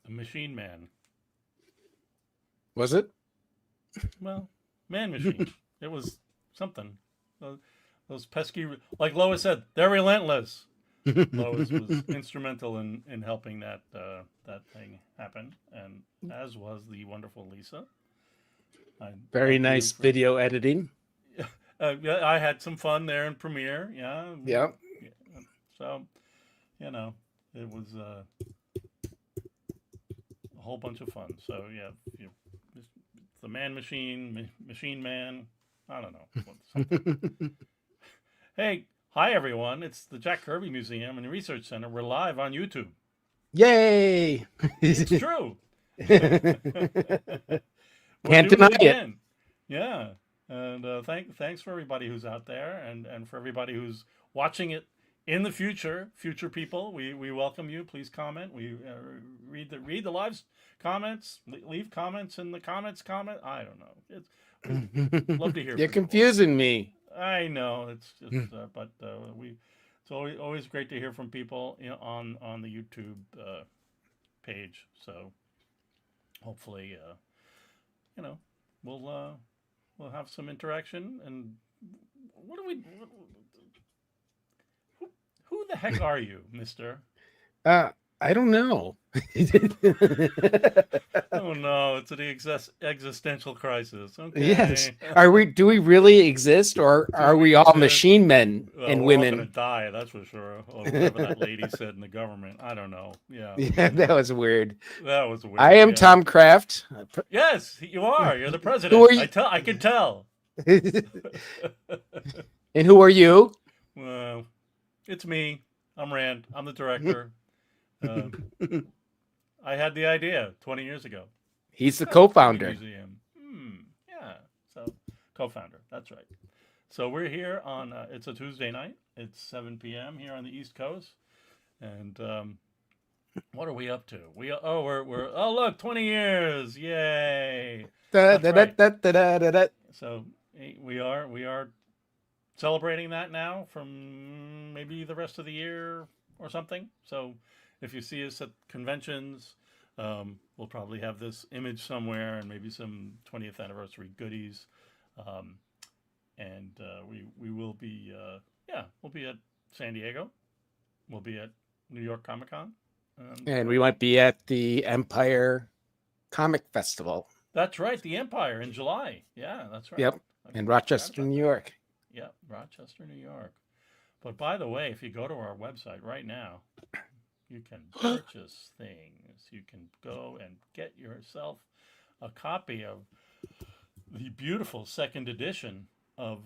Machine Man. Was it? Well, Man Machine. It was something. Those pesky, like Lois said, they're relentless. Lois was instrumental in helping that thing happen, and as was the wonderful Lisa. Very nice video editing. Yeah, I had some fun there in Premiere. Yeah. Yeah. So, it was a whole bunch of fun. So yeah, the Man Machine, Machine Man. I don't know. Hey, hi everyone! It's the Jack Kirby Museum and Research Center. We're live on YouTube. Yay! It's true. Can't deny it. Yeah, and thanks for everybody who's out there, and for everybody who's watching it in the future. Future people, we welcome you. Please comment. We read the live comments. Leave comments in the comments. Comment. I don't know. It's love to hear. You're confusing me. I know it's just, but it's always great to hear from people on the YouTube page. So hopefully, we'll have some interaction. And what do we? Who the heck are you, Mister? I don't know. Oh no, it's an existential crisis. Okay. Yes. Do we really exist, or are we all machine men and we're women? All gonna die, that's for sure. Or whatever that lady said in the government. I don't know. Yeah. Yeah, that was weird. That was weird. I am Tom Kraft. Yes, you are. You're the president. Who are you? I can tell. And who are you? Well, it's me. I'm Rand. I'm the director. Uh, I had the idea 20 years ago. He's the Oh, Kirby co-founder. Museum. Yeah. So, co-founder. That's right. So we're here on. It's a Tuesday night. It's 7 p.m. here on the East Coast, and what are we up to? We're oh look, 20 years. Yay. Da, That's da, da, right. da, da, da, da, da. So we are celebrating that now from maybe the rest of the year or something. So if you see us at conventions, we'll probably have this image somewhere and maybe some 20th anniversary goodies. Um, and we will be we'll be at San Diego. We'll be at New York Comic Con. And we might be at the Empire Comic Festival. That's right, the Empire in July. Yeah, that's right. Yep. In Forgot Rochester, about New that. York. Yeah, Rochester, New York. But by the way, if you go to our website right now, you can purchase things. You can go and get yourself a copy of the beautiful second edition of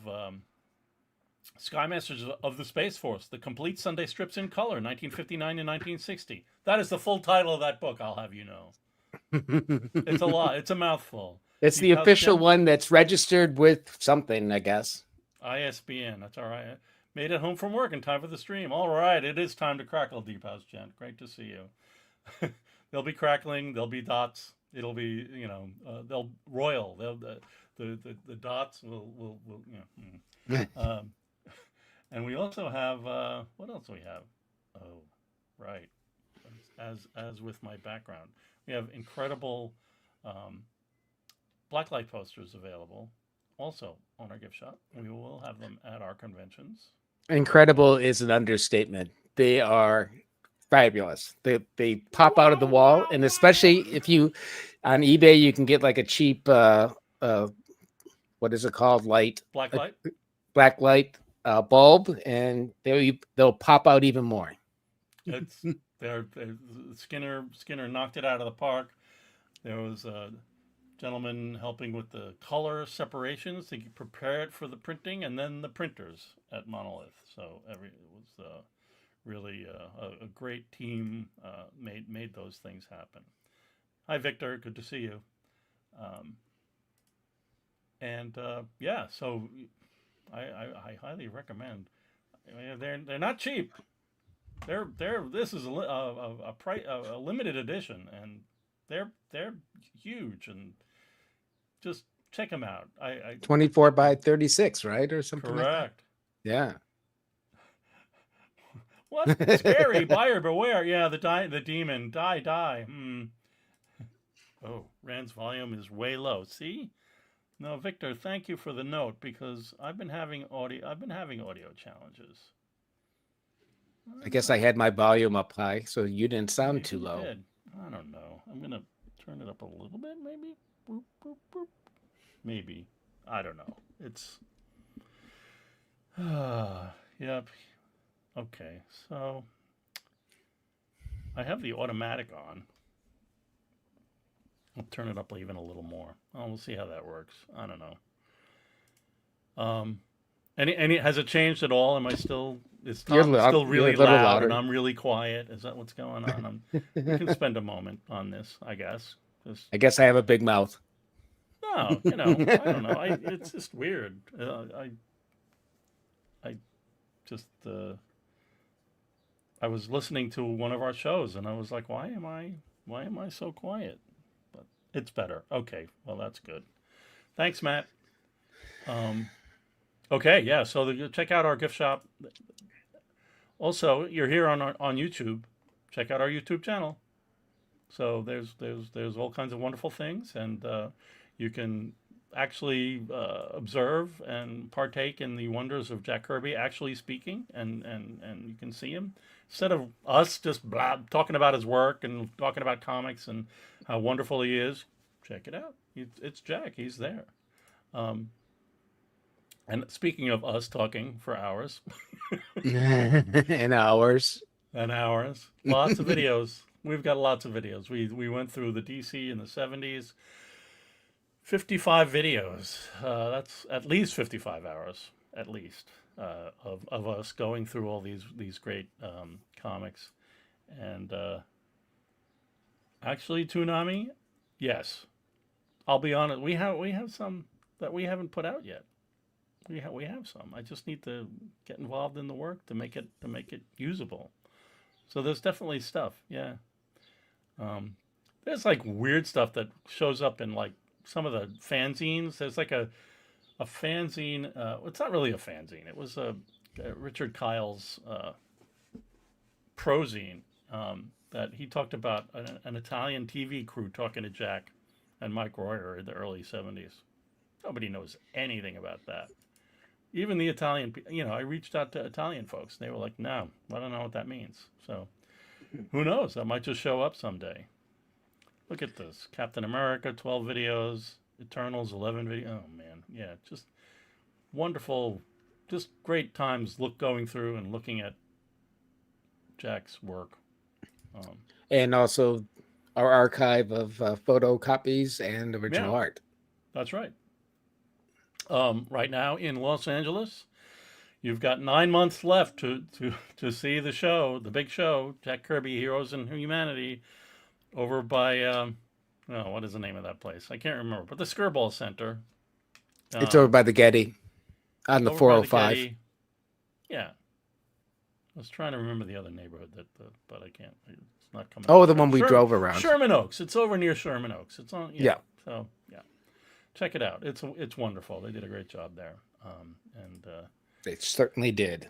Sky Masters of the Space Force, the complete Sunday strips in color, 1959 and 1960. That is the full title of that book, I'll have you know. It's a lot. It's a mouthful. It's the Deep House official Gem- one that's registered with something, I guess. ISBN. That's all right. Made it home from work in time for the stream. All right, it is time to crackle, Deep House Gent. Great to see you. They'll be crackling. There'll be dots. It'll be they'll royal. They'll the dots will and we also have what else do we have? Oh, right. As with my background, we have incredible blacklight posters available. Also on our gift shop. We will have them at our conventions. Incredible is an understatement. They are fabulous. They pop out of the wall, and especially if you on eBay, you can get like a cheap what is it called? Blacklight. Black light bulb, and they'll pop out even more. It's they're Skinner knocked it out of the park. There was a gentleman helping with the color separations to prepare it for the printing, and then the printers at Monolith. So it was really a great team made those things happen. Hi, Victor. Good to see you. So I highly recommend. I mean, they're not cheap. This is a limited edition, and they're huge, and just check them out. 24 by 36, right, or something like that. Correct. Yeah. What? Scary. Buyer beware. Yeah, the demon. Die. Oh, Rand's volume is way low. See? No, Victor, thank you for the note, because I've been having audio challenges. I guess I had my volume up high, so you didn't sound Maybe too you low. did. I don't know. I'm gonna turn it up a little bit, maybe. Boop, boop, boop. Maybe. I don't know. It's. Yep. Okay, so I have the automatic on. I'll turn it up even a little more. Oh, we'll see how that works. I don't know. Any has it changed at all? Am I still is Tom still really you're a little loud louder. and I'm really quiet? Is that what's going on? We can spend a moment on this, I guess. I guess I have a big mouth. No, I don't know. It's just weird. I just I was listening to one of our shows and I was like, why am I so quiet? But it's better. Okay, well that's good. Thanks, Matt. Okay, yeah. So check out our gift shop. Also, you're here on YouTube. Check out our YouTube channel. So there's all kinds of wonderful things, and you can actually observe and partake in the wonders of Jack Kirby actually speaking, and you can see him instead of us just talking about his work and talking about comics and how wonderful he is. Check it out. It's Jack. He's there. And speaking of us talking for hours And hours. and hours, lots of videos. We've got lots of videos. We went through the DC in the 70s. 55 videos. That's at least 55 hours, of us going through all these great comics. And actually, Toonami, yes. I'll be honest. We have some that we haven't put out yet. We have some. I just need to get involved in the work to make it usable. So there's definitely stuff. Yeah. Um, there's like weird stuff that shows up in like some of the fanzines. There's like a fanzine. It's not really a fanzine. It was Richard Kyle's prozine that he talked about an Italian TV crew talking to Jack and Mike Royer in the early 70s. Nobody knows anything about that. Even the Italian, I reached out to Italian folks. They were like, no, I don't know what that means. So who knows? That might just show up someday. Look at this. Captain America, 12 videos. Eternals, 11 videos. Oh, man. Yeah, just wonderful, just great times going through and looking at Jack's work. And also our archive of photocopies and original Yeah, art. that's right. Right now in Los Angeles, you've got 9 months left to see the show, the big show, Jack Kirby, Heroes and Humanity, over by, oh, what is the name of that place? I can't remember, but the Skirball Center. It's over by the Getty on the Over by the 405. Getty. Yeah. I was trying to remember the other neighborhood, but I can't. It's not coming Oh, up. the one we drove around. Sherman Oaks. It's over near Sherman Oaks. It's on. Yeah. So, yeah. Check it out. It's wonderful. They did a great job there. And They certainly did.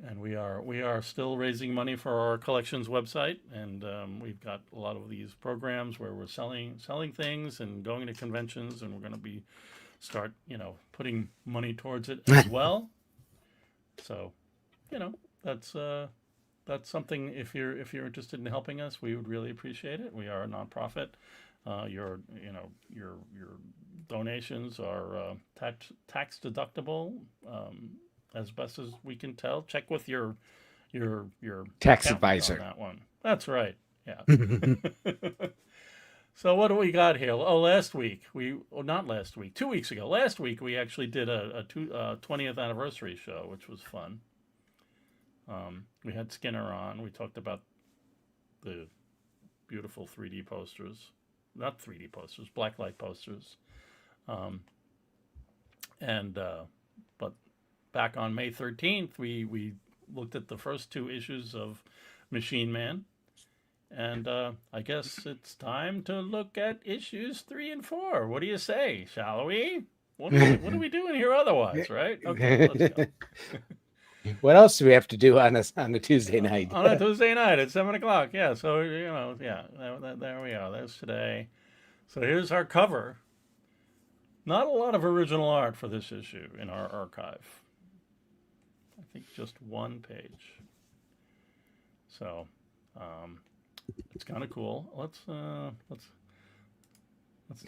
and we are still raising money for our collections website, and we've got a lot of these programs where we're selling things and going to conventions, and we're going to be start putting money towards it as well. So, that's something. If you're interested in helping us, we would really appreciate it. We are a nonprofit. Your donations are tax deductible. As best as we can tell. Check with your Tax accountant advisor. on that one. That's right. Yeah. So what do we got here? Oh, not last week, 2 weeks ago. Last week we actually did a 20th anniversary show, which was fun. We had Skinner on. We talked about the beautiful 3D posters, not 3D posters, blacklight posters, and but back on May 13th, we looked at the first two issues of Machine Man. And I guess it's time to look at issues 3 and 4. What do you say? Shall we? What are we doing here otherwise, right? Okay, let's go. What else do we have to do on a Tuesday night? On a Tuesday night at 7:00. Yeah, so, yeah, there we are. There's today. So here's our cover. Not a lot of original art for this issue in our archive. I think just one page. So, it's kind of cool. Let's do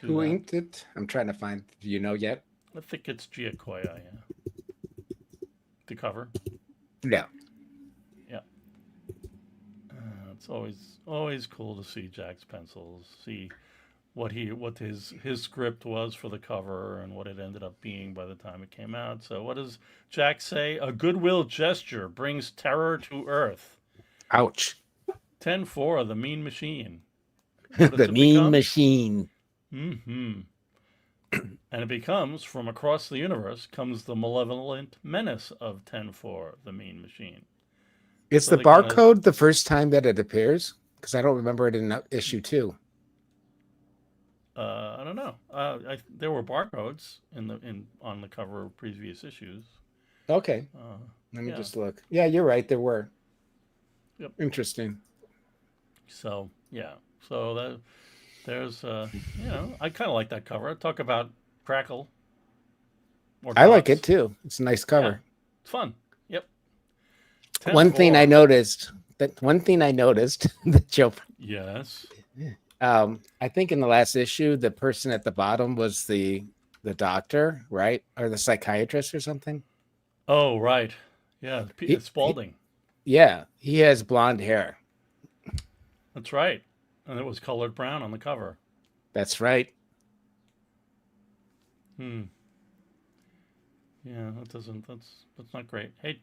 Who that. inked it? I'm trying to find. Do you know yet? I think it's Giacoya, yeah. The cover. Yeah. Yeah. It's always cool to see Jack's pencils, see what his script was for the cover and what it ended up being by the time it came out. So what does Jack say? A goodwill gesture brings terror to Earth. Ouch. 10-4, the Mean Machine. What does The it Mean become? Machine. Mm-hmm. And it becomes, from across the universe, comes the malevolent menace of 10-4, the Mean Machine. Is So the they kinda- barcode the first time that it appears? Because I don't remember it in issue 2. I don't know. There were barcodes on the cover of previous issues. Okay. Let me yeah. just look. Yeah, you're right. There were. Yep. Interesting. So yeah. So there's I kind of like that cover. Talk about crackle. Or I like dots. it too. It's a nice cover. Yeah, it's fun. Yep. One thing I 10-4. noticed that Joe. Yes. I think in the last issue, the person at the bottom was the doctor, right, or the psychiatrist or something. Oh right. Yeah. Spalding. Yeah, he has blonde hair. That's right. And it was colored brown on the cover. That's right. Yeah, that's not great. Hey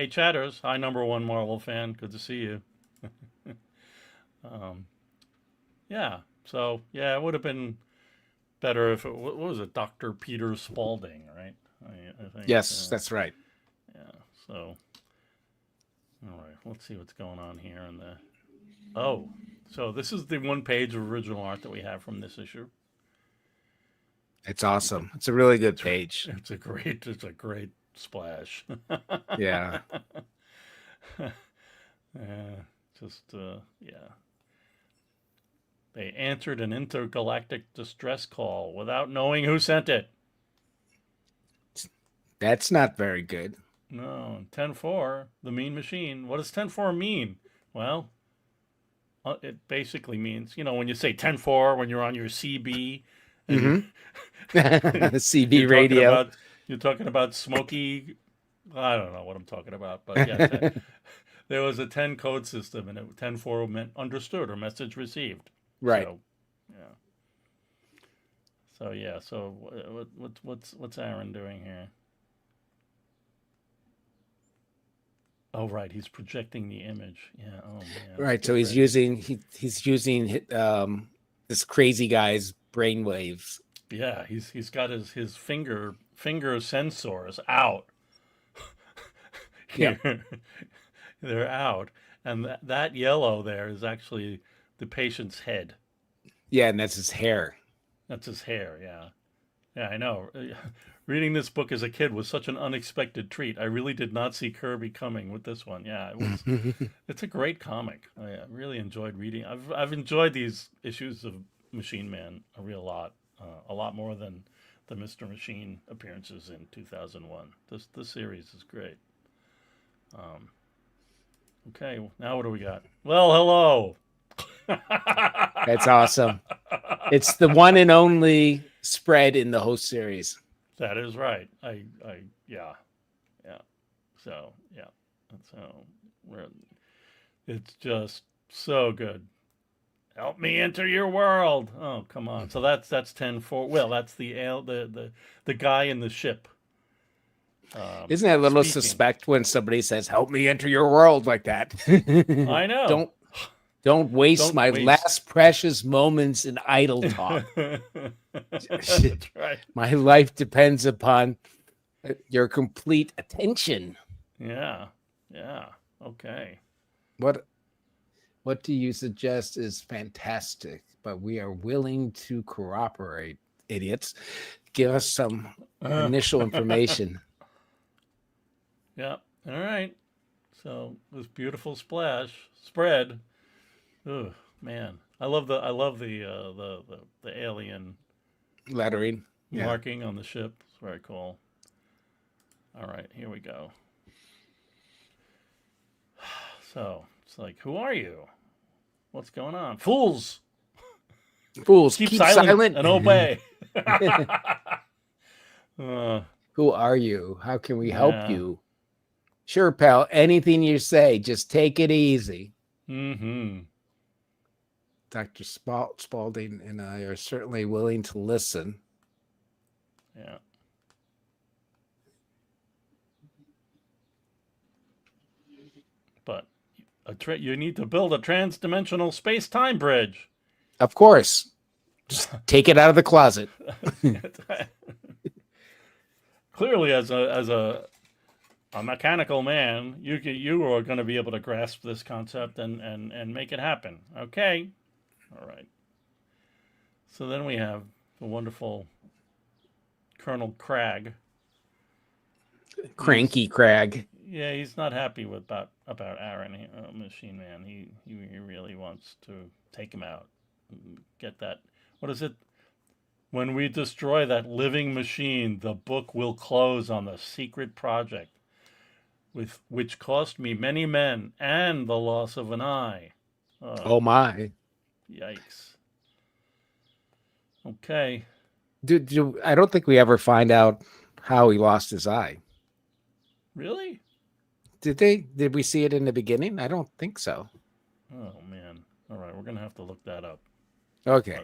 Chatters, hi #1 Marvel fan. Good to see you. Yeah. So yeah, it would have been better if it what was it, Dr. Peter Spaulding, right? I think. Yes, that's right. Yeah. So all right, let's see what's going on here in the. Oh, so this is the one page of original art that we have from this issue. It's awesome. It's a really good It's page. it's a great splash. Yeah. Yeah, just yeah. They answered an intergalactic distress call without knowing who sent it. That's not very good. No, 10-4, the mean machine. What does 10-4 mean? Well, it basically means, when you say 10-4 when you're on your CB and Mm-hmm. you're CB talking radio. about you're talking about smoky. I don't know what I'm talking about, but yeah, there was a 10 code system, and 10-4 meant understood or message received. Right. So, yeah. So yeah. So what's Aaron doing here? Oh right, he's projecting the image. Yeah. Oh man. Right. So he's using this crazy guy's brainwaves. Yeah, he's got his finger sensors out. Yeah. Here. They're out, and that yellow there is actually the patient's head. Yeah, and that's his hair. That's his hair. Yeah. Yeah, I know. Reading this book as a kid was such an unexpected treat. I really did not see Kirby coming with this one. Yeah, it was. It's a great comic. I really enjoyed reading. I've enjoyed these issues of Machine Man a lot more than the Mister Machine appearances in 2001. This series is great. Um, okay, now what do we got? Well, hello. That's awesome. It's the one and only spread in the whole series. That is right. Yeah. So yeah, so it's just so good. Help me enter your world. Oh, come on. So that's 10-4. Well, that's the guy in the ship. Isn't that a little speaking. suspect when somebody says, "Help me enter your world" like that? I know. Don't waste Don't my waste. last precious moments in idle talk. That's right. My life depends upon your complete attention. Yeah. Okay. What do you suggest is fantastic, but we are willing to cooperate, idiots. Give us some initial information. Yeah. All right. So this beautiful spread. Oh man, I love the alien Lettering. Yeah. marking on the ship. It's very cool. All right, here we go. So it's like, who are you? What's going on? Fools! Fools, Keep keep silent and obey. Who are you? How can we help Yeah. you? Sure, pal. Anything you say, just take it easy. Mm-hmm. Dr. Spaulding and I are certainly willing to listen. Yeah. But you need to build a trans-dimensional space-time bridge. Of course. Just take it out of the closet. Clearly, as a mechanical man, you are going to be able to grasp this concept and make it happen. Okay. All right. So then we have the wonderful Colonel Cragg. Cranky Cragg. Yeah, he's not happy about Aaron, Machine Man. He really wants to take him out. Get that. What is it? When we destroy that living machine, the book will close on the secret project, which cost me many men and the loss of an eye. Oh my. Yikes. Okay. I don't think we ever find out how he lost his eye. Really? Did we see it in the beginning? I don't think so. Oh man. All right, we're gonna have to look that up. Okay.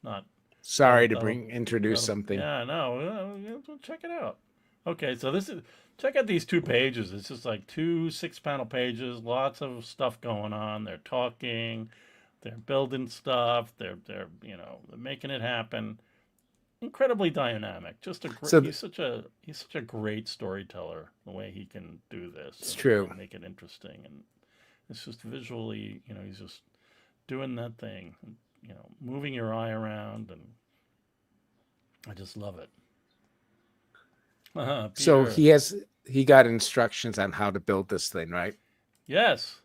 Not. Sorry to introduce something. Yeah, no. Check it out. Okay, so check out these 2 pages. It's just like 2 6-panel pages, lots of stuff going on. They're talking. they're building stuff. They're they're making it happen. Incredibly dynamic. Just a great. So He's such a great storyteller. The way he can do this it's and true. make it interesting, and it's just visually, he's just doing that thing, moving your eye around, and I just love it. So Peter. he got instructions on how to build this thing, right? Yes.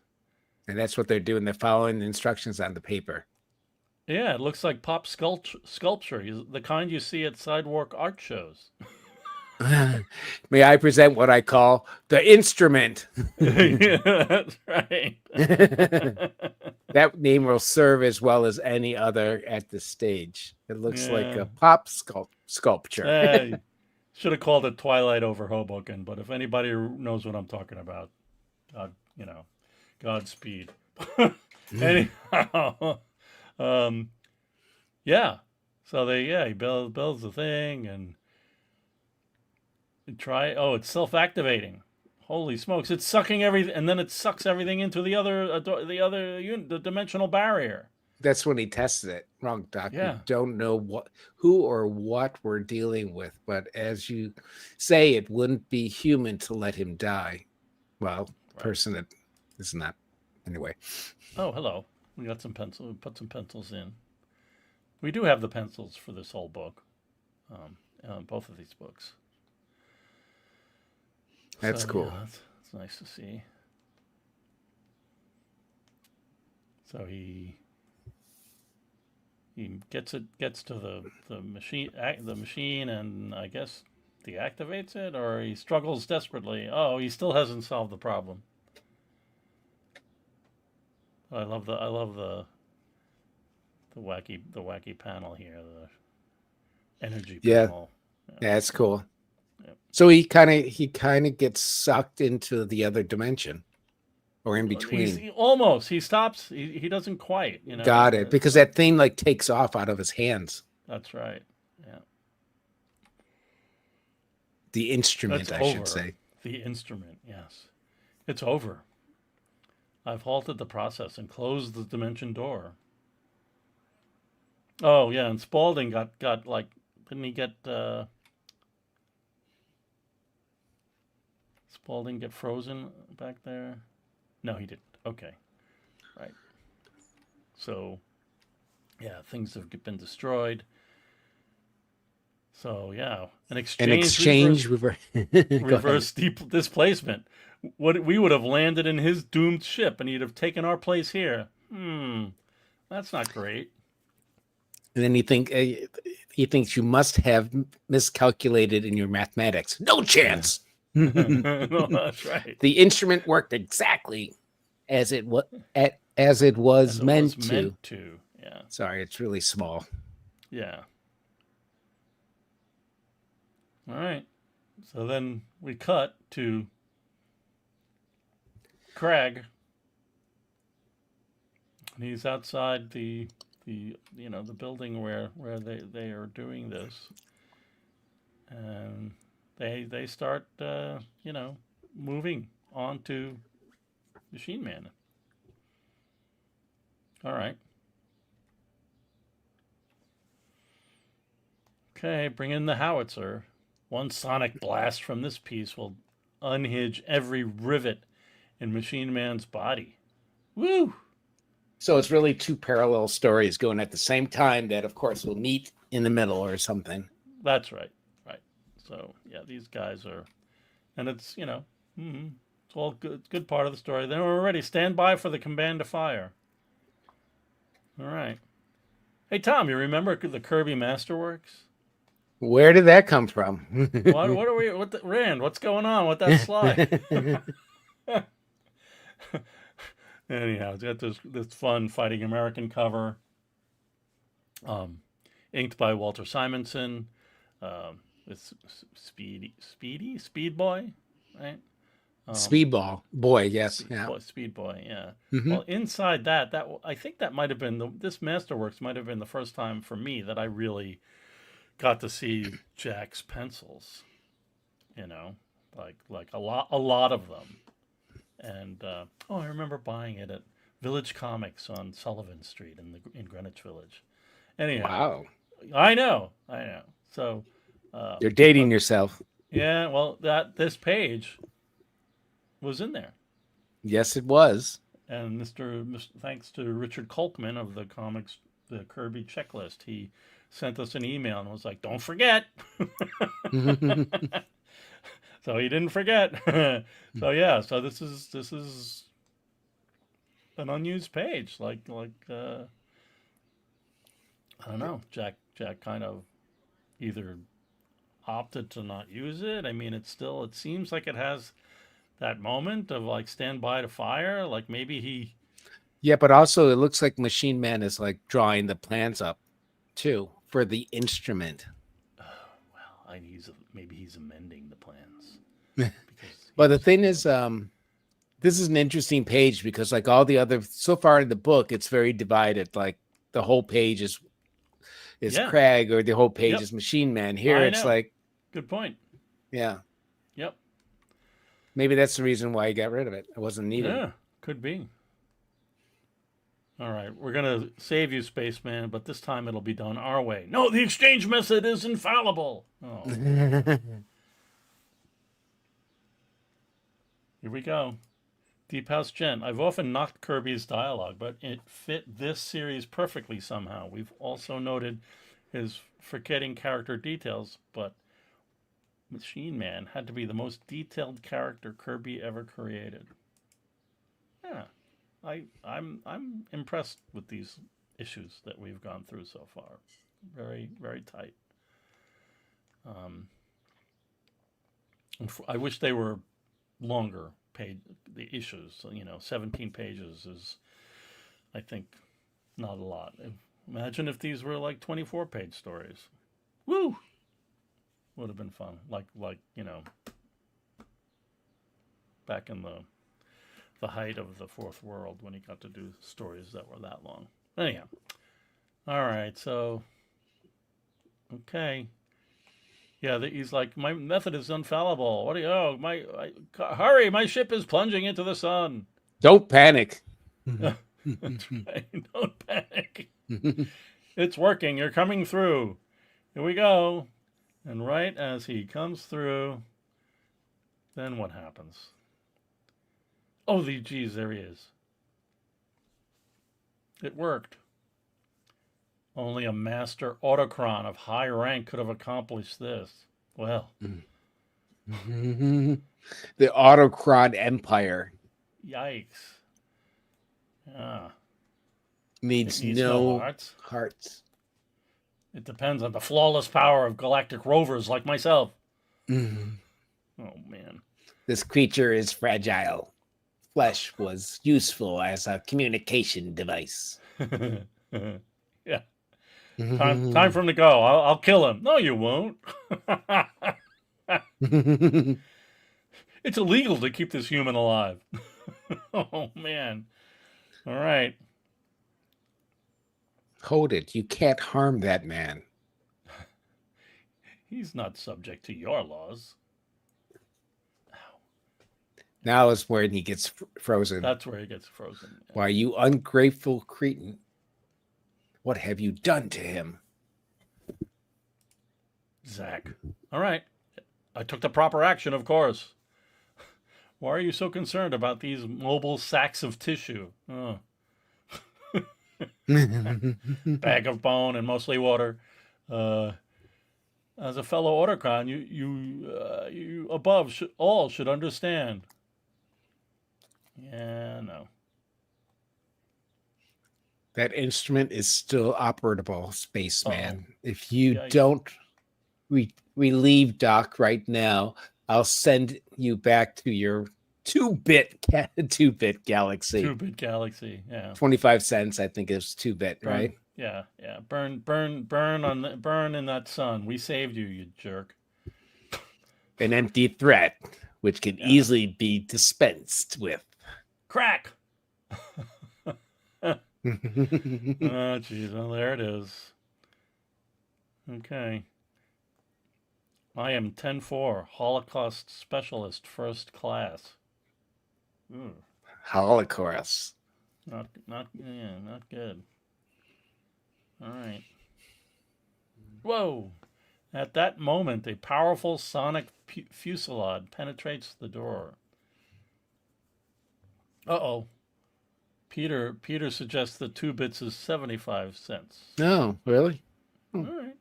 And that's what they're doing. They're following the instructions on the paper. Yeah, it looks like pop sculpture, the kind you see at sidewalk art shows. May I present what I call the instrument? Yeah, that's right. That name will serve as well as any other at the stage. It looks like Yeah. a pop sculpture. Should have called it Twilight over Hoboken, but if anybody knows what I'm talking about, God, Godspeed. Anyhow, um, yeah. So he builds the thing and try. Oh, it's self-activating. Holy smokes! It's sucking everything, and then it sucks everything into the dimensional barrier. That's when he tested it. Wrong, Doc. We Yeah, don't know who or what we're dealing with, but as you say, it wouldn't be human to let him die. Well, right. person that is not. Anyway. Oh, hello. We got some pencils. We put some pencils in. We do have the pencils for this whole book, both of these books. That's So, cool. Yeah, that's nice to see. So he gets to the machine, and I guess deactivates it, or he struggles desperately. Oh, he still hasn't solved the problem. I love the wacky panel here, the energy Yeah, panel. Yeah. that's cool. Yep. So he kind of gets sucked into the other dimension, or in between. He stops. He doesn't quite. Got it. Because that thing like takes off out of his hands. That's right. Yeah. The instrument, That's I should over. say. The instrument. Yes. It's over. I've halted the process and closed the dimension door. Oh yeah, and Spaulding got like, didn't he get Spaulding get frozen back there? No, he didn't. Okay, right. So yeah, things have been destroyed. So yeah, an Exchange reverse displacement. What we would have landed in his doomed ship, and he'd have taken our place here. That's not great. And then he thinks you must have miscalculated in your mathematics. No chance. No, that's right. The instrument worked exactly as it was meant to. Yeah. Sorry, it's really small. Yeah. All right. So then we cut to Craig. And he's outside the building where they are doing this, and they start moving on to Machine Man. All right. Okay, bring in the howitzer. One sonic blast from this piece will unhinge every rivet in Machine Man's body. Woo! So it's really two parallel stories going at the same time that, of course, will meet in the middle or something. That's right. Right. So, yeah, these guys are... And it's, it's all good. Good part of the story. Then we're ready. Stand by for the command to fire. All right. Hey, Tom, you remember the Kirby Masterworks? Where did that come from? Rand, what's going on with that slide? Anyhow, it's got this fun Fighting American cover, inked by Walter Simonson. It's Speed Boy, right? Speedball boy, yes, yeah. Speed Boy, yeah. Mm-hmm. Well, inside that I think that might have been this Masterworks might have been the first time for me that I really got to see Jack's pencils. Like a lot of them. And I remember buying it at Village Comics on Sullivan Street in Greenwich Village. Anyhow, Wow. I know. So, You're dating but yourself. yeah, well, this page was in there, Yes, it was. and thanks to Richard Kolkman of the comics, the Kirby checklist, he sent us an email and was like, "Don't forget." So he didn't forget. So yeah, so this is an unused page, I don't know. Jack kind of either opted to not use it. I mean, it seems like it has that moment of like stand by to fire. Like maybe he, Yeah, but also it looks like Machine Man is like drawing the plans up too for the instrument. maybe he's amending the plans because he But the was thing is, this is an interesting page because like all the other so far in the book, it's very divided. Like the whole page is yeah, Craig or the whole page yep, is Machine Man. Here I it's know. like, Good point. yeah, Yep, maybe that's the reason why he got rid of it. It wasn't needed. yeah, could be. All right, we're gonna save you, Spaceman, but this time it'll be done our way. No, the exchange method is infallible. Oh, here we go. Deep House Gent. I've often knocked Kirby's dialogue, but it fit this series perfectly somehow. We've also noted his forgetting character details, but Machine Man had to be the most detailed character Kirby ever created. Yeah, I'm impressed with these issues that we've gone through so far. Very very tight. Um, I wish they were longer page the issues. So, 17 pages is, I think, not a lot. Imagine if these were like 24-page stories. Woo! Would have been fun. Like back in the height of the Fourth World when he got to do stories that were that long. Anyhow, all right. So, okay. Yeah, he's like, my method is infallible. What do you? Oh, hurry! My ship is plunging into the sun. Don't panic. That's right. Don't panic. It's working. You're coming through. Here we go. And right as he comes through, then what happens? Oh, geez, there he is. It worked. Only a master autochron of high rank could have accomplished this. Well, The Autocrot Empire yikes. Ah, it needs needs no no hearts. hearts. It depends on the flawless power of galactic rovers like myself. Mhm. Oh, man. This creature is fragile. Flesh was useful as a communication device. Yeah. Time for him to go. I'll kill him. No, you won't. It's illegal to keep this human alive. Oh, man. All right. Hold it. You can't harm that man. He's not subject to your laws. Now is when he gets frozen. That's where he gets frozen. Yeah. Why, you ungrateful cretin. What have you done to him? Zach. All right. I took the proper action, of course. Why are you so concerned about these mobile sacks of tissue? Oh. Bag of bone and mostly water. As a fellow Autocron, you above should understand. Yeah, no. That instrument is still operable, Spaceman. If you Yikes. don't relieve Doc right now, I'll send you back to your 2-bit galaxy. 2-bit galaxy, yeah. 25 cents, I think, is 2-bit, right? Yeah. Burn in that sun. We saved you, you jerk. An empty threat, which can easily be dispensed with. Crack. Oh, jeez. Well, there it is. Okay. I am 10-4, Holocaust Specialist, First Class. Holocaust. Not good. All right. Whoa! At that moment, a powerful sonic fusillade penetrates the door. Uh-oh. Peter suggests that 2 bits is 75 cents. No, really? All right.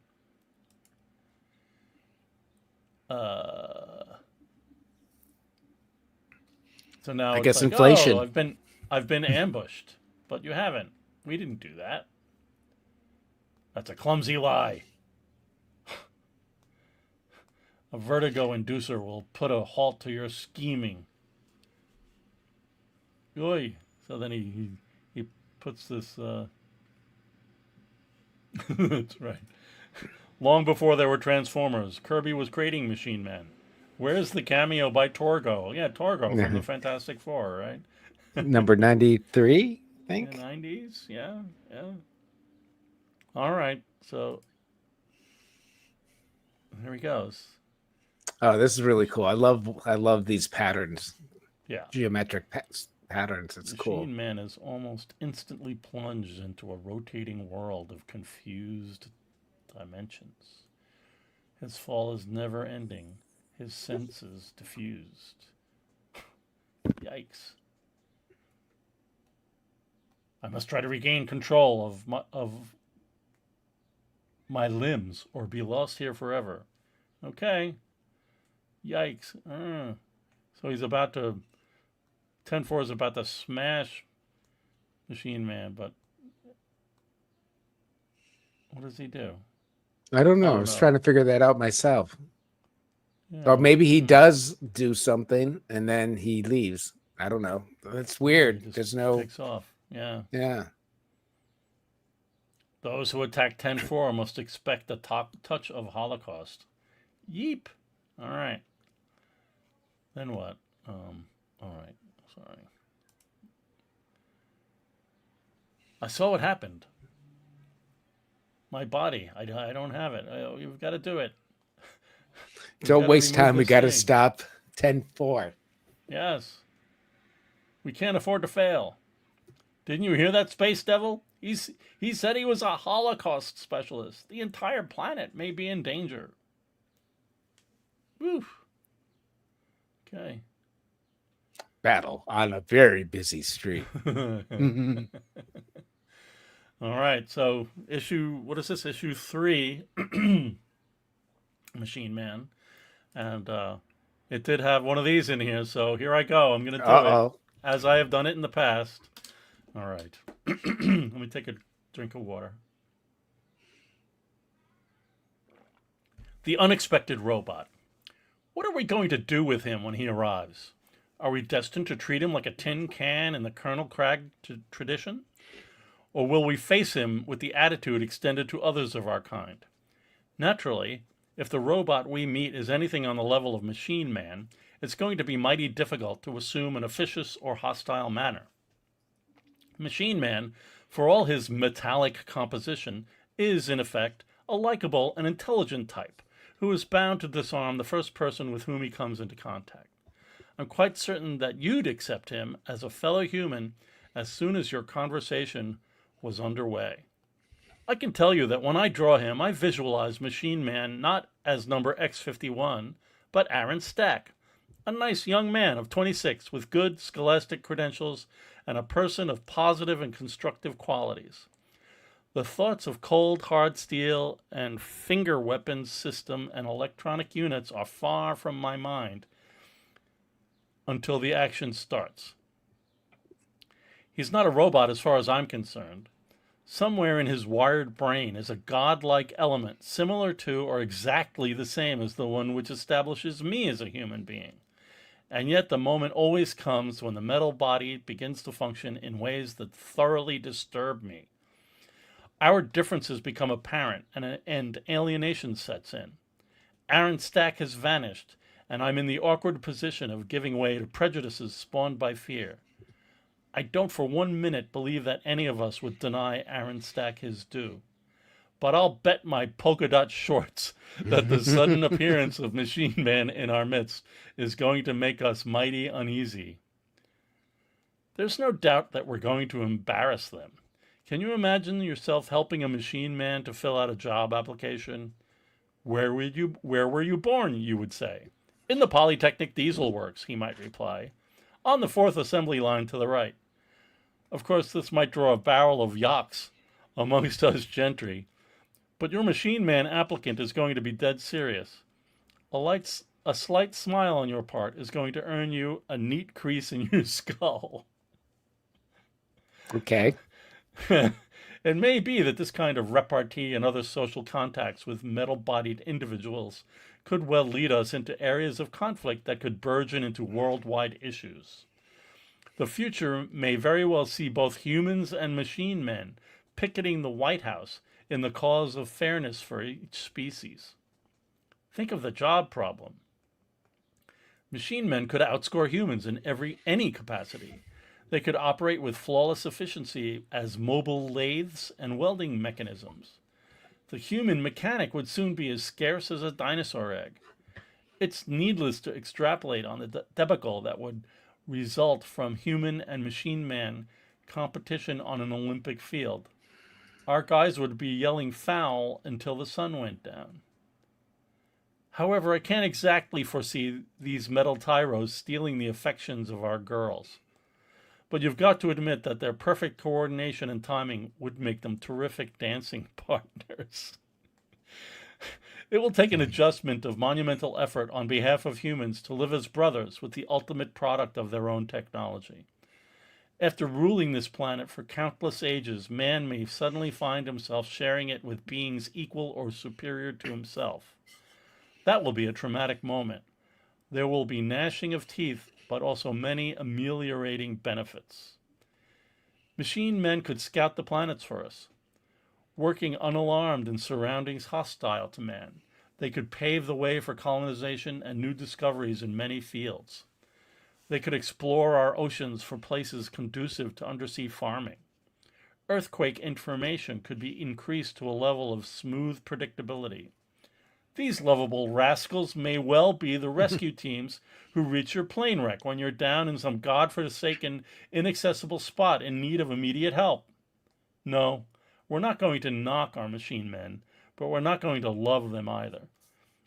So now I it's guess like, oh, inflation. I've been ambushed, but you haven't. We didn't do that. That's a clumsy lie. A vertigo inducer will put a halt to your scheming. Oy. So then he puts this. That's right. Long before there were Transformers, Kirby was creating Machine Man. Where's the cameo by Torgo? Yeah, Torgo from the Fantastic Four, right? Number 93, I In the think. 90s? Yeah, yeah. All right, so here he goes. Oh, this is really cool. I love these patterns, Yeah. geometric patterns. It's cool. Machine Man is almost instantly plunged into a rotating world of confused dimensions. His fall is never ending, his senses diffused. Yikes. I must try to regain control of my limbs or be lost here forever. Okay. Yikes. So he's about to 10-4 is about to smash Machine Man, but what does he do? I don't know. I Oh was no. trying to figure that out myself. Yeah. Or maybe he does do something and then he leaves. I don't know. That's weird. He just There's no. takes off. Yeah. Yeah. Those who attack 10-4 must expect a touch of Holocaust. Yeep. All right. Then what? All right. Sorry. I saw what happened. My body. I don't have it. You've got to do it. Don't waste time. We got to thing. stop 10-4. Yes. We can't afford to fail. Didn't you hear that, Space Devil? He said he was a Holocaust specialist. The entire planet may be in danger. Woof. Okay. Battle on a very busy street. All right. So what is this? Issue 3, Machine Man. And it did have one of these in here. So here I go. I'm going to do it as I have done it in the past. All right. Let me take a drink of water. The unexpected robot. What are we going to do with him when he arrives? Are we destined to treat him like a tin can in the Colonel Crag tradition? Or will we face him with the attitude extended to others of our kind? Naturally, if the robot we meet is anything on the level of Machine Man, it's going to be mighty difficult to assume an officious or hostile manner. Machine Man, for all his metallic composition, is, in effect, a likable and intelligent type who is bound to disarm the first person with whom he comes into contact. I'm quite certain that you'd accept him as a fellow human as soon as your conversation was underway. I can tell you that when I draw him, I visualize Machine Man not as number X51, but Aaron Stack, a nice young man of 26 with good scholastic credentials and a person of positive and constructive qualities. The thoughts of cold, hard steel and finger weapons system and electronic units are far from my mind until the action starts. He's not a robot as far as I'm concerned. Somewhere in his wired brain is a godlike element similar to or exactly the same as the one which establishes me as a human being. And yet the moment always comes when the metal body begins to function in ways that thoroughly disturb me. Our differences become apparent and alienation sets in. Aaron Stack has vanished, and I'm in the awkward position of giving way to prejudices spawned by fear. I don't for 1 minute believe that any of us would deny Aaron Stack his due. But I'll bet my polka dot shorts that the sudden appearance of Machine Man in our midst is going to make us mighty uneasy. There's no doubt that we're going to embarrass them. Can you imagine yourself helping a machine man to fill out a job application? Where were you born, you would say. In the Polytechnic Diesel Works, he might reply. On the fourth assembly line to the right. Of course, this might draw a barrel of yaks amongst us gentry, but your machine man applicant is going to be dead serious. A slight smile on your part is going to earn you a neat crease in your skull. Okay. It may be that this kind of repartee and other social contacts with metal bodied individuals could well lead us into areas of conflict that could burgeon into worldwide issues. The future may very well see both humans and machine men picketing the White House in the cause of fairness for each species. Think of the job problem. Machine men could outscore humans in any capacity. They could operate with flawless efficiency as mobile lathes and welding mechanisms. The human mechanic would soon be as scarce as a dinosaur egg. It's needless to extrapolate on the debacle that would result from human and machine man competition on an Olympic field. Our guys would be yelling foul until the sun went down. However, I can't exactly foresee these metal tyros stealing the affections of our girls. But you've got to admit that their perfect coordination and timing would make them terrific dancing partners. It will take an adjustment of monumental effort on behalf of humans to live as brothers with the ultimate product of their own technology. After ruling this planet for countless ages, man may suddenly find himself sharing it with beings equal or superior to himself. That will be a traumatic moment. There will be gnashing of teeth, but also many ameliorating benefits. Machine men could scout the planets for us, working unalarmed in surroundings hostile to man. They could pave the way for colonization and new discoveries in many fields. They could explore our oceans for places conducive to undersea farming. Earthquake information could be increased to a level of smooth predictability. These lovable rascals may well be the rescue teams who reach your plane wreck when you're down in some godforsaken, inaccessible spot in need of immediate help. No, we're not going to knock our machine men, but we're not going to love them either.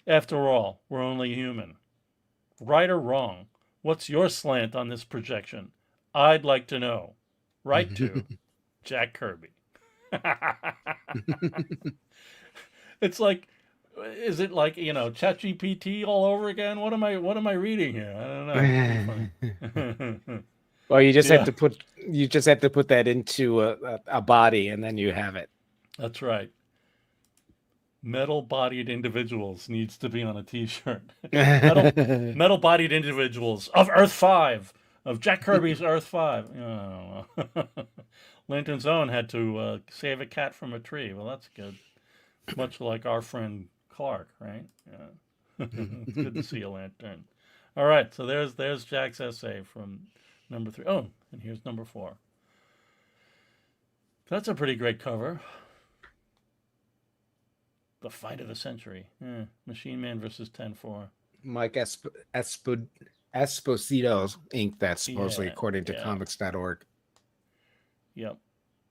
After all, we're only human. Right or wrong, what's your slant on this projection? I'd like to know. Write to Jack Kirby. It's like, is it like, ChatGPT all over again? What am I reading here? I don't know. Well, you just Yeah. have to put that into a body, and then you have it. That's right. Metal-bodied individuals needs to be on a T-shirt. Metal-bodied individuals of Earth 5, of Jack Kirby's Earth 5. I don't know. Lantern's Own had to save a cat from a tree. Well, that's good. Much like our friend Clark, right? Yeah. It's good to see you, Lantern. All right, so there's Jack's essay from number 3. Oh, and here's number 4. That's a pretty great cover. The fight of the century. Machine Man versus 10-4. Mike Esposito's ink, that's supposedly according to comics.org. Yep.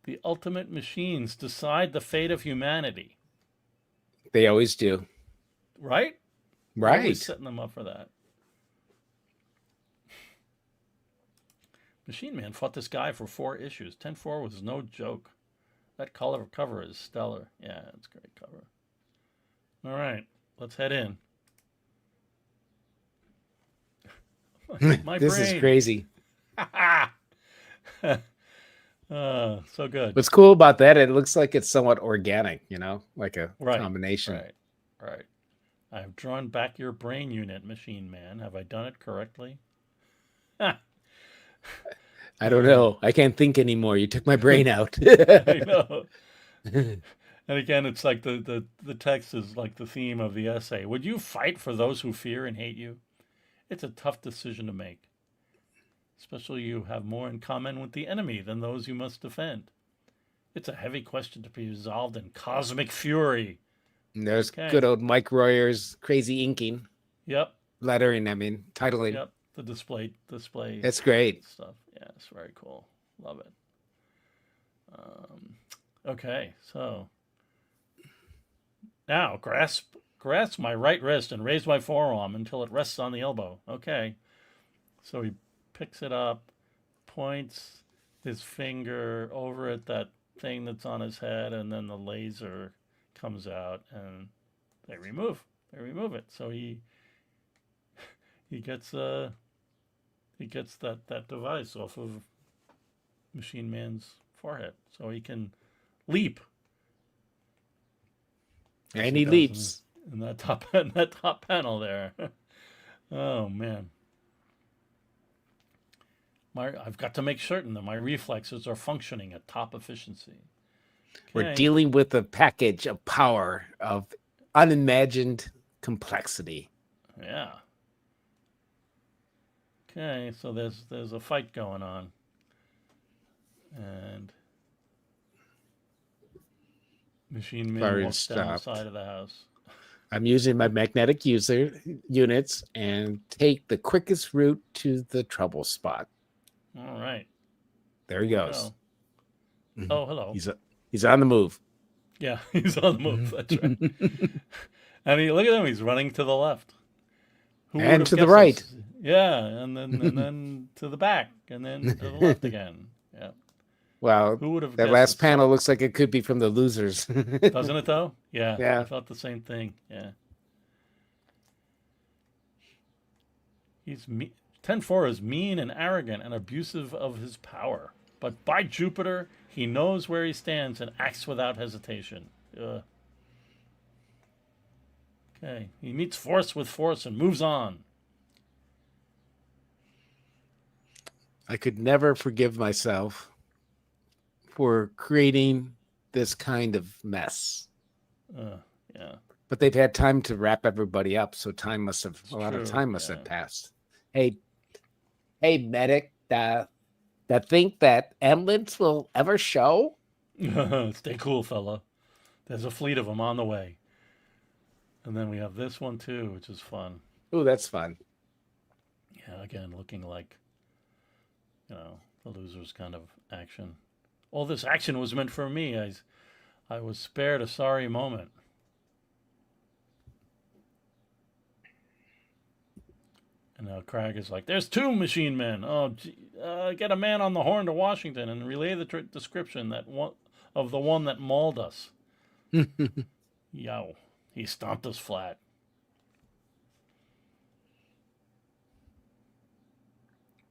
The ultimate machines decide the fate of humanity. They always do. Right? Right. Always setting them up for that. Machine Man fought this guy for 4 issues. 10-4 was no joke. That cover is stellar. Yeah, it's a great cover. All right, let's head in. My this brain. Is crazy. So good. What's cool about that, it looks like it's somewhat organic, like a combination. Right. I have drawn back your brain unit, Machine Man. Have I done it correctly? I don't know. I can't think anymore. You took my brain out. I know. And again, it's like the text is like the theme of the essay. Would you fight for those who fear and hate you? It's a tough decision to make. Especially you have more in common with the enemy than those you must defend. It's a heavy question to be resolved in cosmic fury. And there's good old Mike Royer's crazy inking. Yep. Lettering, titling. Yep. The display. That's great. Stuff. Yeah, it's very cool. Love it. Okay, so now grasp my right wrist and raise my forearm until it rests on the elbow. Okay, so he picks it up, points his finger over at that thing that's on his head, and then the laser comes out, and they remove it. So he gets that device off of Machine Man's forehead, so he can leap. And he leaps. In that top panel there. Oh man. I've got to make certain that my reflexes are functioning at top efficiency. We're Okay. dealing with a package of power of unimagined complexity. Yeah. Okay, so there's a fight going on. And Machine Man Fire walks down the stopped. side of the house. I'm using my magnetic user units and take the quickest route to the trouble spot. All right. There he goes. Oh, hello. He's on the move. Yeah, he's on the move. That's right. I mean, look at him. He's running to the left. Who would And have to the guessed right. this? Yeah, and then to the back, and then to the left again. Yeah. Wow. Who would have That guessed last it? panel looks like it could be from the Losers. Doesn't it though? Yeah. Yeah. I thought the same thing. Yeah. 10-4 is mean and arrogant and abusive of his power. But by Jupiter, he knows where he stands and acts without hesitation. Okay. He meets force with force and moves on. I could never forgive myself for creating this kind of mess. Yeah. But they've had time to wrap everybody up, so a lot of time must have passed. Hey, medic, that think that ambulance will ever show? Stay cool, fella. There's a fleet of them on the way. And then we have this one too, which is fun. Ooh, that's fun. Yeah, again, looking like, the Losers kind of action. All this action was meant for me. I was spared a sorry moment. And now Crag is like, there's 2 machine men. Oh, get a man on the horn to Washington and relay the description of the one that mauled us. Yow. He stomped us flat.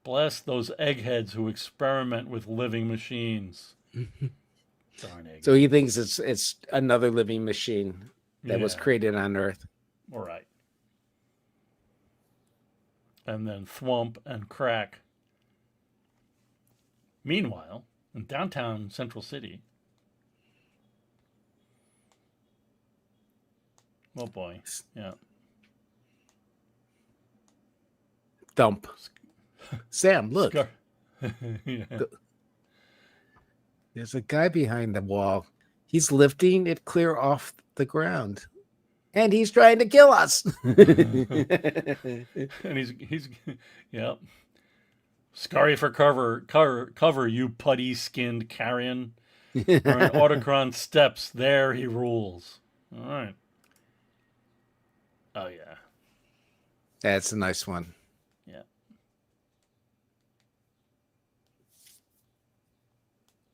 Bless those eggheads who experiment with living machines. Darn eggheads. So he thinks it's another living machine that was created on Earth. All right. And then Thwomp and Crack. Meanwhile, in downtown Central City. Oh boy. Yeah. Thump. Sam, look. Yeah. There's a guy behind the wall. He's lifting it clear off the ground. And he's trying to kill us. And he's yeah. Scurry for cover, you putty-skinned carrion. Where an Autocron steps, there he rules. All right. Oh, yeah. That's a nice one. Yeah.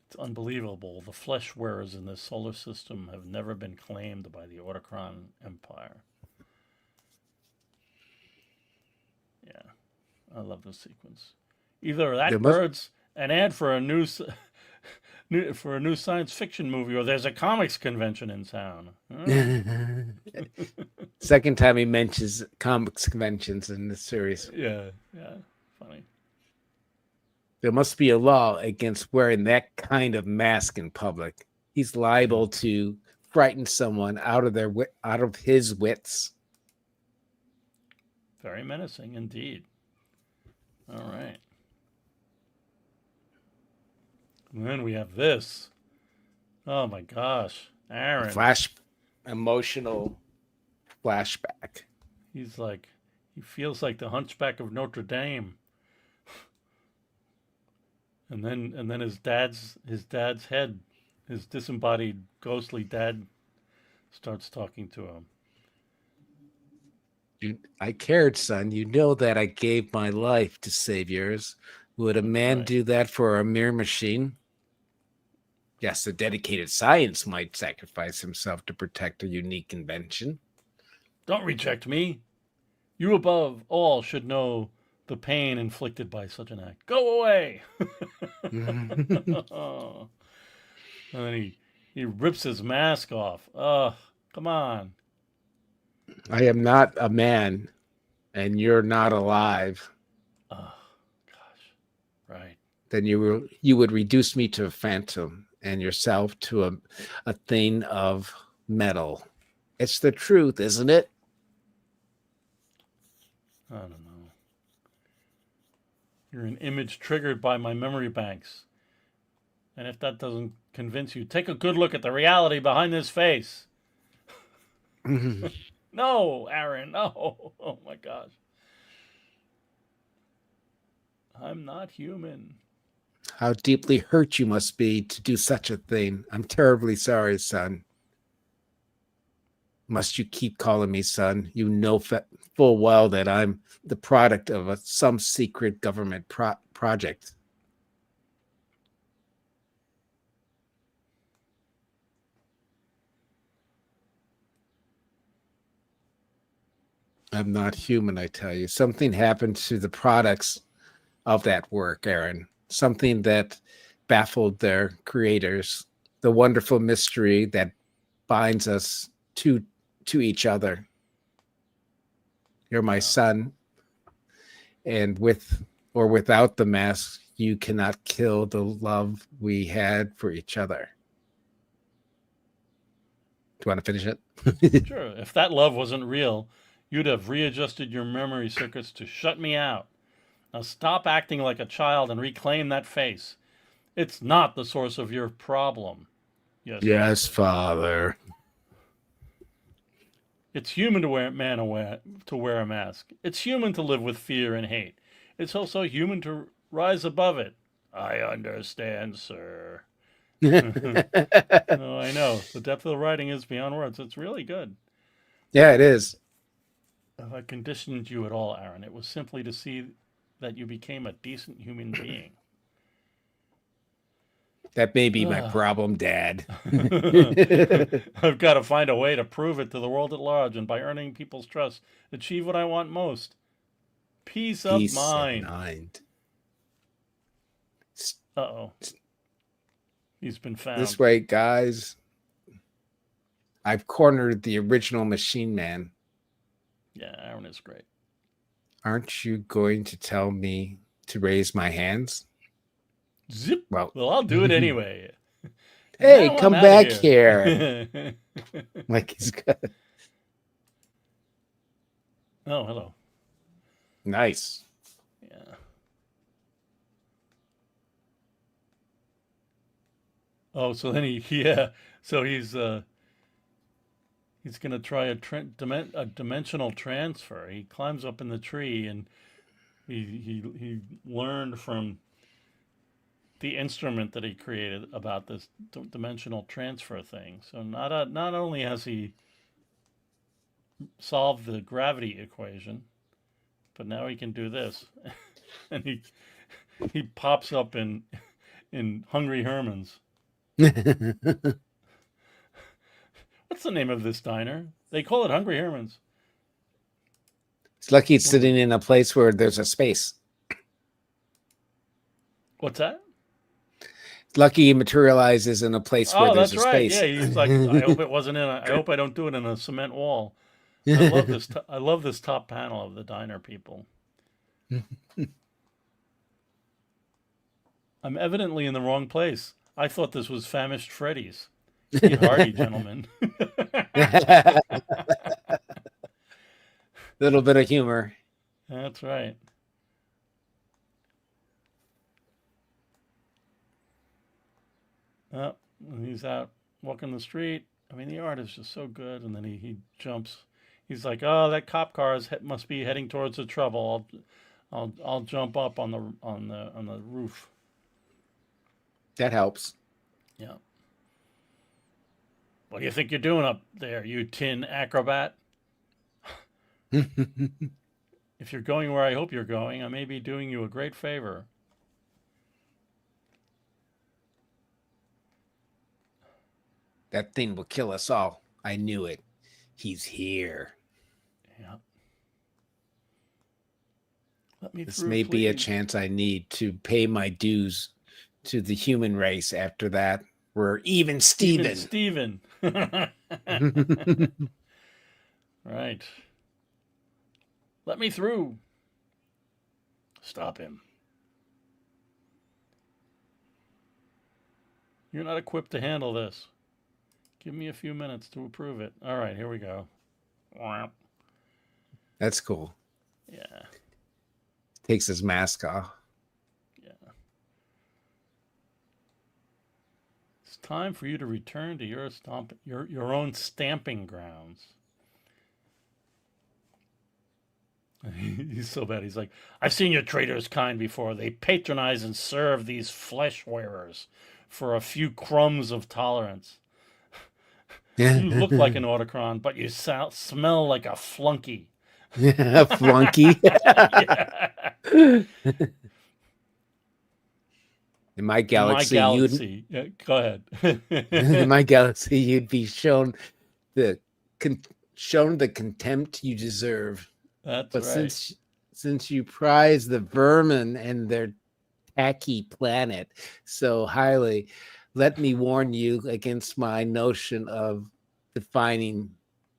It's unbelievable. The flesh wearers in this solar system have never been claimed by the Autocron Empire. Yeah. I love this sequence. Either that bird's an ad for a new science fiction movie, or there's a comics convention in town. Second time he mentions comics conventions in this series. Yeah, funny. There must be a law against wearing that kind of mask in public. He's liable to frighten someone out of his wits. Very menacing indeed. All right. And then we have this. Oh my gosh. Aaron. Emotional flashback. He feels like the Hunchback of Notre Dame. And then his dad's head, his disembodied ghostly dad, starts talking to him. I cared, son. You know that I gave my life to save yours. Would a That's man right. do that for a mere machine? Yes, a dedicated science might sacrifice himself to protect a unique invention. Don't reject me. You above all should know the pain inflicted by such an act. Go away. And then he rips his mask off. Ugh, come on. I am not a man, and you're not alive. Ugh, gosh. Right. Then you would reduce me to a phantom, and yourself to a thing of metal. It's the truth, isn't it? I don't know. You're an image triggered by my memory banks. And if that doesn't convince you, take a good look at the reality behind this face. No, Aaron, no. Oh my gosh. I'm not human. How deeply hurt you must be to do such a thing. I'm terribly sorry, son. Must you keep calling me son? You know full well that I'm the product of some secret government project. I'm not human, I tell you. Something happened to the products of that work, Aaron. Something that baffled their creators. The wonderful mystery that binds us to each other. You're my son, and with or without the mask, you cannot kill the love we had for each other. Do you want to finish it? Sure, if that love wasn't real, you'd have readjusted your memory circuits to shut me out. Now stop acting like a child and reclaim that face. It's not the source of your problem. Yes, father. It's human to wear a mask. It's human to live with fear and hate. It's also human to rise above it. I understand, sir. Oh, I know. The depth of the writing is beyond words. It's really good. Yeah, it is. If I conditioned you at all, Aaron, it was simply to see that you became a decent human being. That may be my problem, Dad. I've got to find a way to prove it to the world at large, and by earning people's trust, achieve what I want most. Peace of mind. Uh-oh. He's been found. This way, guys. I've cornered the original Machine Man. Yeah, Aaron is great. Aren't you going to tell me to raise my hands? Zip. Well, I'll do it anyway. Hey, come back here. Like he's good. Oh, hello. Nice. Yeah. Oh, so then so he's gonna try a dimensional transfer. He climbs up in the tree, and he learned from the instrument that he created about this dimensional transfer thing. So not only has he solved the gravity equation, but now he can do this, and he pops up in Hungry Herman's. What's the name of this diner? They call it Hungry Herman's. It's lucky it's sitting in a place where there's a space. What's that? It's lucky he materializes in a place where there's a space. Yeah, he's like, I hope it wasn't I hope I don't do it in a cement wall. I love this. I love this top panel of the diner people. I'm evidently in the wrong place. I thought this was Famished Freddy's. Eat hearty, gentlemen. Little bit of humor. That's right. He's out walking the street. I mean, the art is just so good. And then he jumps. He's like, "Oh, that cop car must be heading towards the trouble. I'll jump up on the roof." That helps. Yeah. What do you think you're doing up there, you tin acrobat? If you're going where I hope you're going, I may be doing you a great favor. That thing will kill us all. I knew it. He's here. Yeah. Let me This through, may be a please. chance I need to pay my dues to the human race. After that, we're even Even Steven. Steven. Right. Let me through. Stop him. You're not equipped to handle this. Give me a few minutes to approve it. All right, here we go. That's cool. Yeah. Takes his mask off. Yeah. It's time for you to return to your own stamping grounds. He's so bad. He's like, I've seen your traitors kind before. They patronize and serve these flesh wearers for a few crumbs of tolerance. You look like an autocron, but you smell like a flunky. Flunky. Yeah. In my In my galaxy, galaxy. Yeah, go ahead. in my galaxy, you'd be shown the contempt you deserve. That's But right. since you prize the vermin and their tacky planet so highly, let me warn you against my notion of defining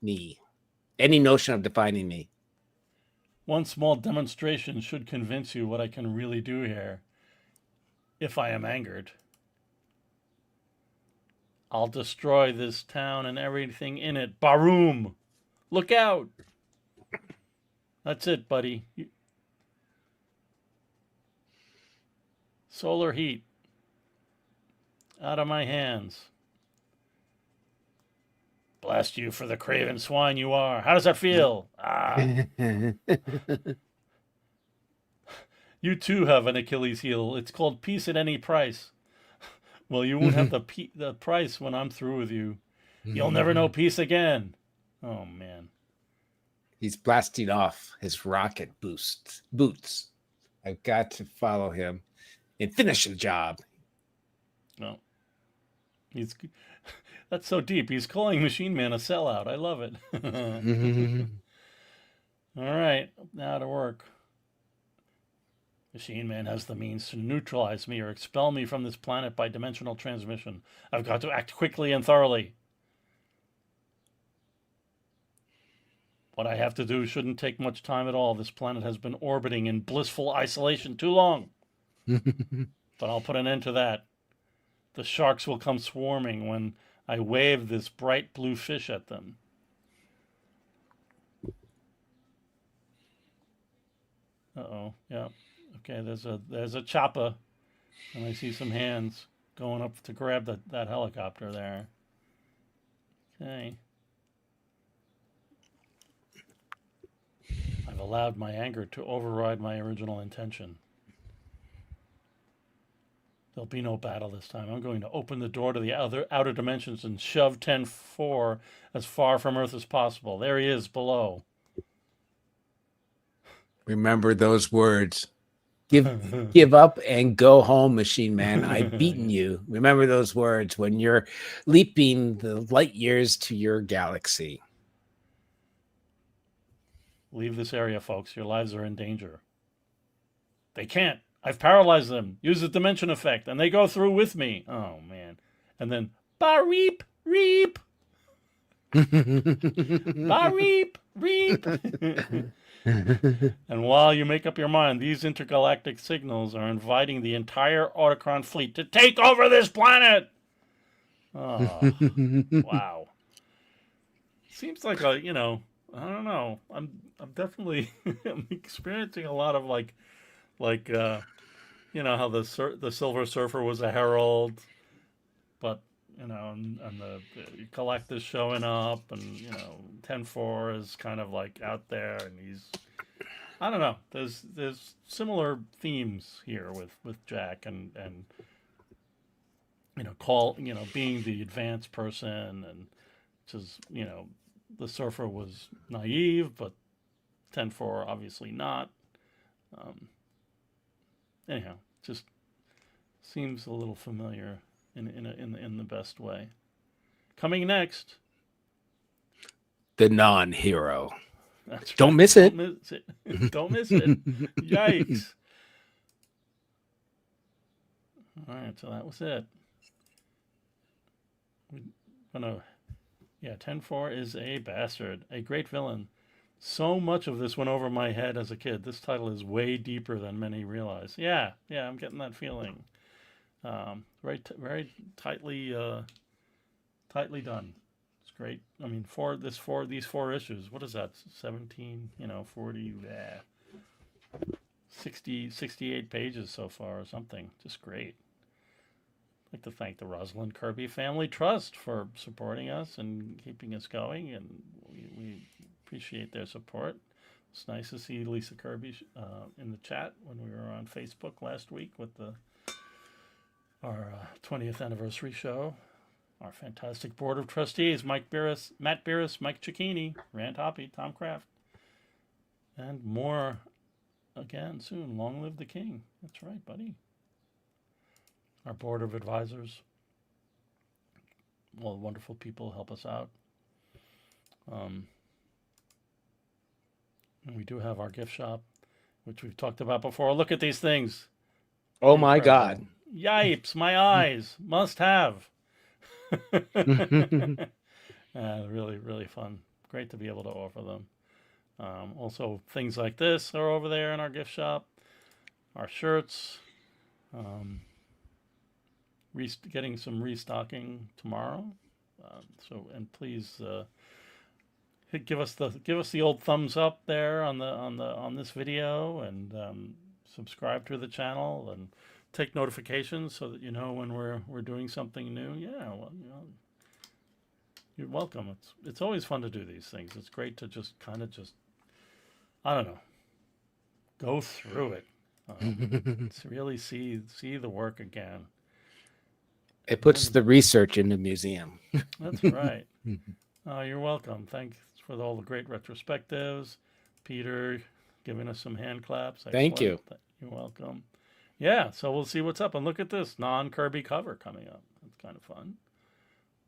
me. Any notion of defining me. One small demonstration should convince you what I can really do here. If I am angered, I'll destroy this town and everything in it. Baroom! Look out! That's it, buddy. Solar heat. Out of my hands. Blast you for the craven swine you are. How does that feel? Ah. You too have an Achilles heel. It's called peace at any price. Well, you won't have the price when I'm through with you. You'll never know peace again. Oh, man. He's blasting off his rocket boots. I've got to follow him and finish the job. No. That's so deep. He's calling Machine Man a sellout. I love it. All right, now to work. Machine Man has the means to neutralize me or expel me from this planet by dimensional transmission. I've got to act quickly and thoroughly. What I have to do shouldn't take much time at all. This planet has been orbiting in blissful isolation too long. But I'll put an end to that. The sharks will come swarming when I wave this bright blue fish at them. Uh-oh, yeah. Okay, there's a chopper, and I see some hands going up to grab that helicopter there. Okay. I've allowed my anger to override my original intention. There'll be no battle this time. I'm going to open the door to the outer dimensions and shove 10-4 as far from Earth as possible. There he is below. Remember those words. Give up and go home, Machine Man. I've beaten you. Remember those words when you're leaping the light years to your galaxy. Leave this area, folks. Your lives are in danger. They can't. I've paralyzed them. Use the dimension effect, and they go through with me. Oh, man. And then, ba-reap, reap. Ba-reap, reap. And while you make up your mind, these intergalactic signals are inviting the entire Autocron fleet to take over this planet. Oh, wow. Seems like I don't know. I'm definitely I'm experiencing a lot of like how the Silver Surfer was a herald, but and the Collector's showing up, and 10-4 is kind of like out there, and he's, I don't know. There's similar themes here with Jack and being the advanced person, and just, the surfer was naive, but 10-4 obviously not. Um, Anyhow, just seems a little familiar in the best way. Coming next, The non-hero. that's Don't right. miss Don't it. miss it. Don't miss it. Yikes! All right, so that was it. We're gonna, yeah, 10-4 is a bastard, a great villain. So much of this went over my head as a kid. This title is way deeper than many realize. Yeah, I'm getting that feeling. Very tightly done. It's great. I mean, these four issues. What is that? 17. 40. 60, 68 pages so far, or something. Just great. I'd like to thank the Rosalind Kirby Family Trust for supporting us and keeping us going, and we appreciate their support. It's nice to see Lisa Kirby in the chat when we were on Facebook last week with our 20th anniversary show. Our fantastic board of trustees: Matt Beerus, Mike Cicchini, Rand Hoppe, Tom Kraft, and more again soon. Long live the king. That's right, buddy. Our board of advisors, all wonderful people, help us out. And we do have our gift shop, which we've talked about before. Look at these things. Oh Incredible. my God. Yipes, my eyes. Must have. Really, really fun. Great to be able to offer them. Also, things like this are over there in our gift shop. Our shirts. Getting some restocking tomorrow. And please give us the old thumbs up there on this video, and subscribe to the channel, and take notifications so that you know when we're doing something new. Yeah, well, you're welcome. It's always fun to do these things. It's great to just I don't know, go through it. To really see the work again. It puts the research in the museum. That's right. You're welcome. Thanks for all the great retrospectives. Peter giving us some hand claps. Excellent. Thank you. You're welcome. Yeah, so we'll see what's up. And look at this non-Kirby cover coming up. That's kind of fun.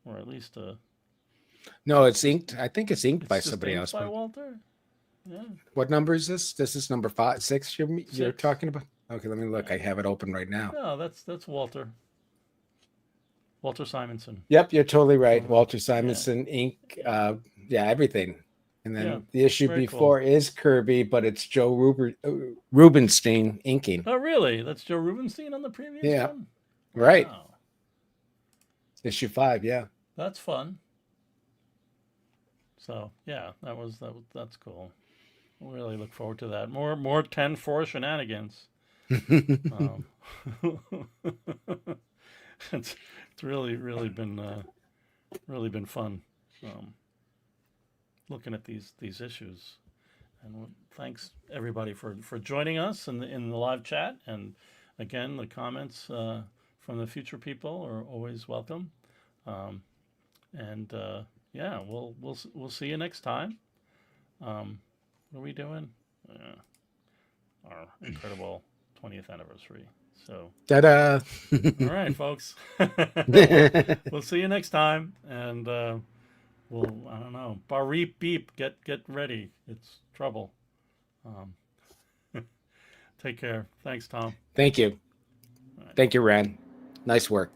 Or at least No, it's inked. I think it's inked by just somebody inked else. by Walter? Yeah. What number is this? This is number 6 you're 6. talking about? Okay, let me look. I have it open right now. No, that's Walter. Walter Simonson. Yep, you're totally right. Walter Simonson ink. Yeah, everything. And then the issue before is Kirby, but it's Joe Rubenstein inking. Oh, really? That's Joe Rubenstein on the previous one? Right. Wow. Issue 5, yeah. That's fun. So, yeah, that's cool. We'll really look forward to that. More 10-4 shenanigans. It's really been fun looking at these issues, and thanks everybody for joining us in the live chat, and again the comments from the future people are always welcome, and we'll see you next time. What are we doing? Our incredible 20th anniversary. So, ta-da! All right, folks. We'll see you next time, and I don't know. Bareep beep. Get ready. It's trouble. Take care. Thanks, Tom. Thank you. Right. Thank you, Ran. Nice work.